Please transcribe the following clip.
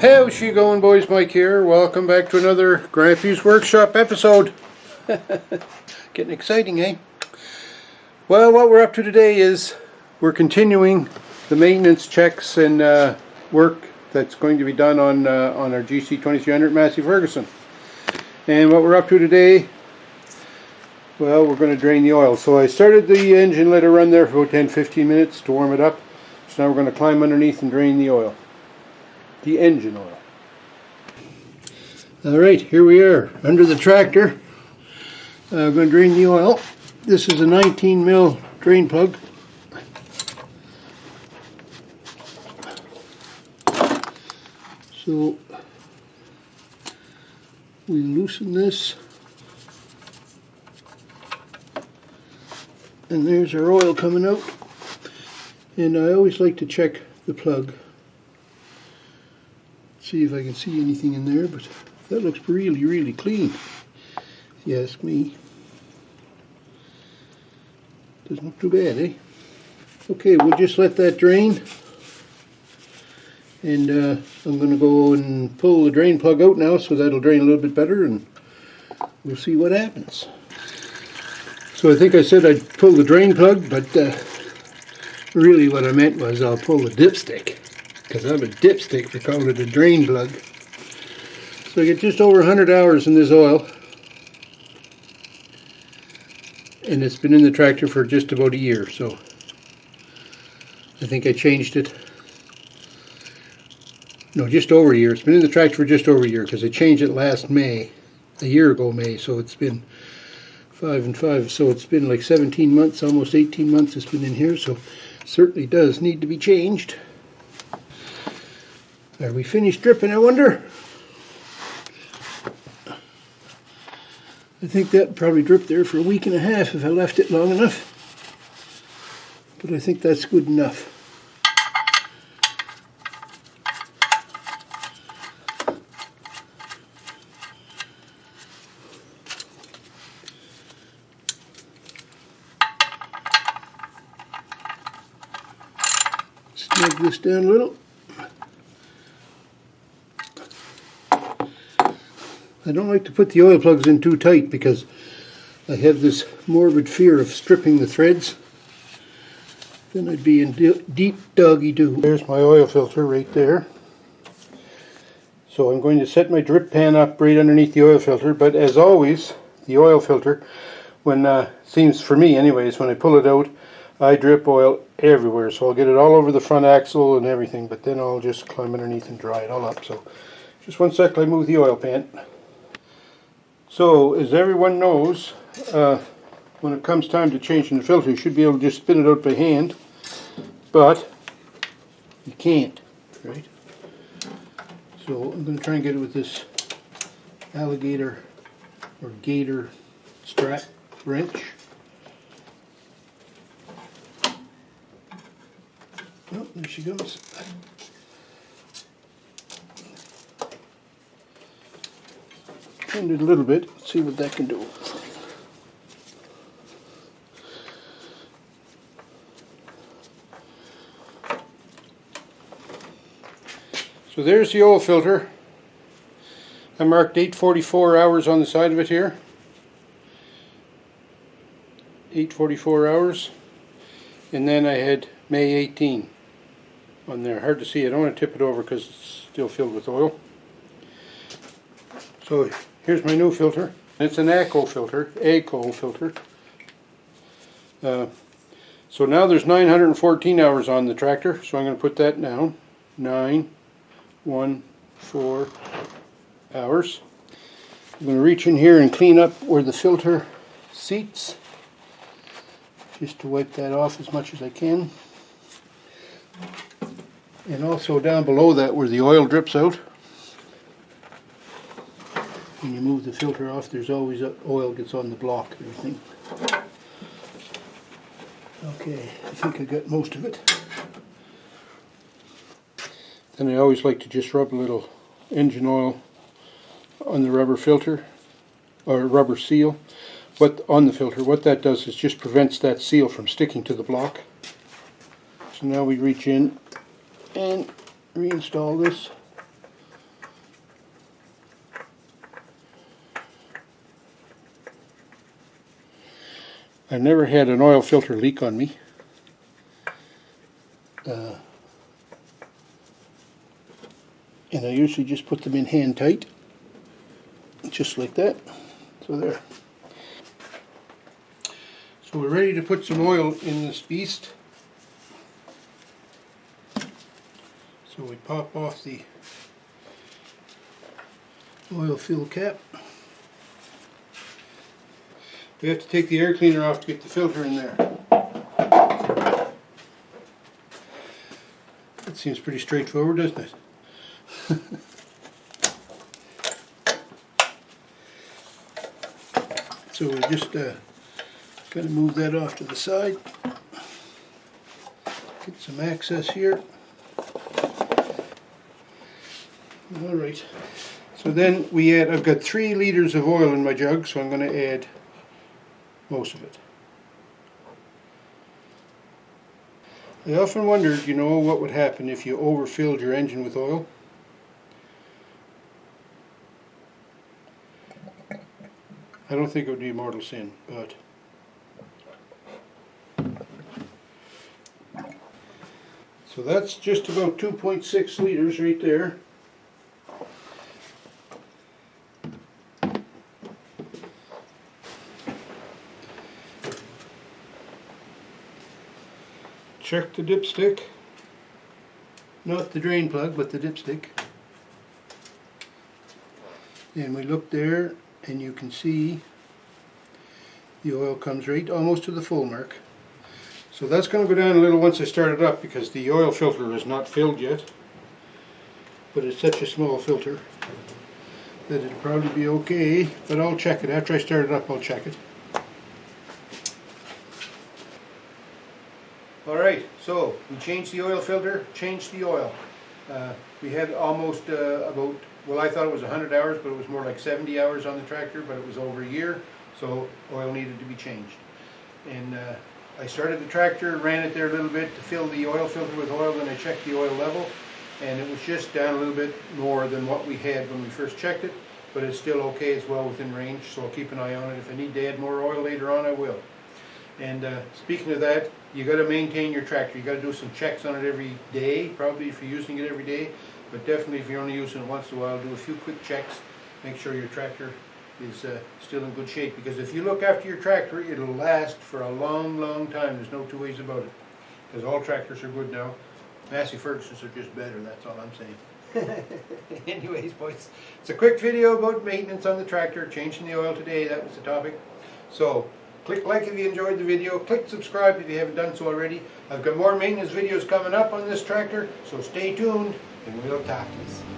How's she going, boys? Mike here. Welcome back to another Grampie's Workshop episode. Getting exciting, eh? Well, what we're up to today is we're continuing the maintenance checks and work that's going to be done on our GC2300 Massey Ferguson. And what we're up to today, well, we're going to drain the oil. So I started the engine, let it run there for about 10-15 minutes to warm it up. So now we're going to climb underneath and drain the oil. The engine oil. Alright, here we are under the tractor. I'm going to drain the oil. This is a 19mm drain plug. So we loosen this, and there's our oil coming out. And I always like to check the plug. See if I can see anything in there, but that looks really clean, if you ask me. Doesn't look too bad, eh? Okay, we'll just let that drain, and I'm going to go and pull the drain plug out now, so that'll drain a little bit better, and we'll see what happens. So I think I said I'd pull the drain plug, but really what I meant was I'll pull the dipstick. Because I'm a dipstick for calling it a drain plug. So I get just over 100 hours in this oil. And it's been in the tractor for just about a year, so I think I changed it. No, just over a year. It's been in the tractor for just over a year because I changed it last May, a year ago May, so it's been 5 and 5, so it's been like 17 months, almost 18 months it's been in here, so it certainly does need to be changed. Are we finished dripping, I wonder? I think that probably dripped there for a week and a half if I left it long enough. But I think that's good enough. Snug this down a little. I don't like to put the oil plugs in too tight because I have this morbid fear of stripping the threads. Then I'd be in deep doggy-doo. There's my oil filter right there. So I'm going to set my drip pan up right underneath the oil filter, but as always, the oil filter, when seems for me anyways, when I pull it out, I drip oil everywhere. So I'll get it all over the front axle and everything, but then I'll just climb underneath and dry it all up. So just one sec, I move the oil pan. So, as everyone knows, when it comes time to changing the filter, you should be able to just spin it out by hand, but you can't, right? So, I'm going to try and get it with this alligator or gator strap wrench. Oh, there she goes. Turned it a little bit. Let's see what that can do. So there's the oil filter. I marked 8:44 hours on the side of it here. 8:44 hours. And then I had May 18 on there. Hard to see. I don't want to tip it over because it's still filled with oil. So here's my new filter. It's an AGCO filter. So now there's 914 hours on the tractor, so I'm going to put that down. 914 hours. I'm going to reach in here and clean up where the filter seats, just to wipe that off as much as I can. And also down below that where the oil drips out. When you move the filter off, there's always oil gets on the block and everything. Okay, I think I got most of it. Then I always like to just rub a little engine oil on the rubber filter, or rubber seal, on the filter. What that does is just prevents that seal from sticking to the block. So now we reach in and reinstall this. I've never had an oil filter leak on me. And I usually just put them in hand tight, just like that. So there. So we're ready to put some oil in this beast. So we pop off the oil fill cap. We have to take the air cleaner off to get the filter in there. That seems pretty straightforward, doesn't it? So we just kind of move that off to the side. Get some access here. Alright. So then we add, I've got 3 liters of oil in my jug, so I'm going to add most of it. I often wondered, you know, what would happen if you overfilled your engine with oil. I don't think it would be a mortal sin, but so that's just about 2.6 liters right there. Check the dipstick, not the drain plug, but the dipstick. And we look there, and you can see the oil comes right almost to the full mark. So that's going to go down a little once I start it up, because the oil filter is not filled yet, but it's such a small filter that it'll probably be okay, but I'll check it. After I start it up, I'll check it. Alright, so we changed the oil filter, changed the oil. We had almost about, well, I thought it was 100 hours, but it was more like 70 hours on the tractor, but it was over a year, so oil needed to be changed. And I started the tractor, ran it there a little bit to fill the oil filter with oil, then I checked the oil level, and it was just down a little bit more than what we had when we first checked it, but it's still okay, it's well within range, so I'll keep an eye on it. If I need to add more oil later on, I will. And speaking of that, you got to maintain your tractor. You got to do some checks on it every day, probably if you're using it every day, but definitely if you're only using it once in a while, do a few quick checks. Make sure your tractor is still in good shape, because if you look after your tractor, it'll last for a long, long time. There's no two ways about it, because all tractors are good now. Massey Fergusons are just better, that's all I'm saying. Anyways, boys, it's a quick video about maintenance on the tractor, changing the oil today. That was the topic. So click like if you enjoyed the video, click subscribe if you haven't done so already. I've got more maintenance videos coming up on this tractor, so stay tuned and we'll talk to you.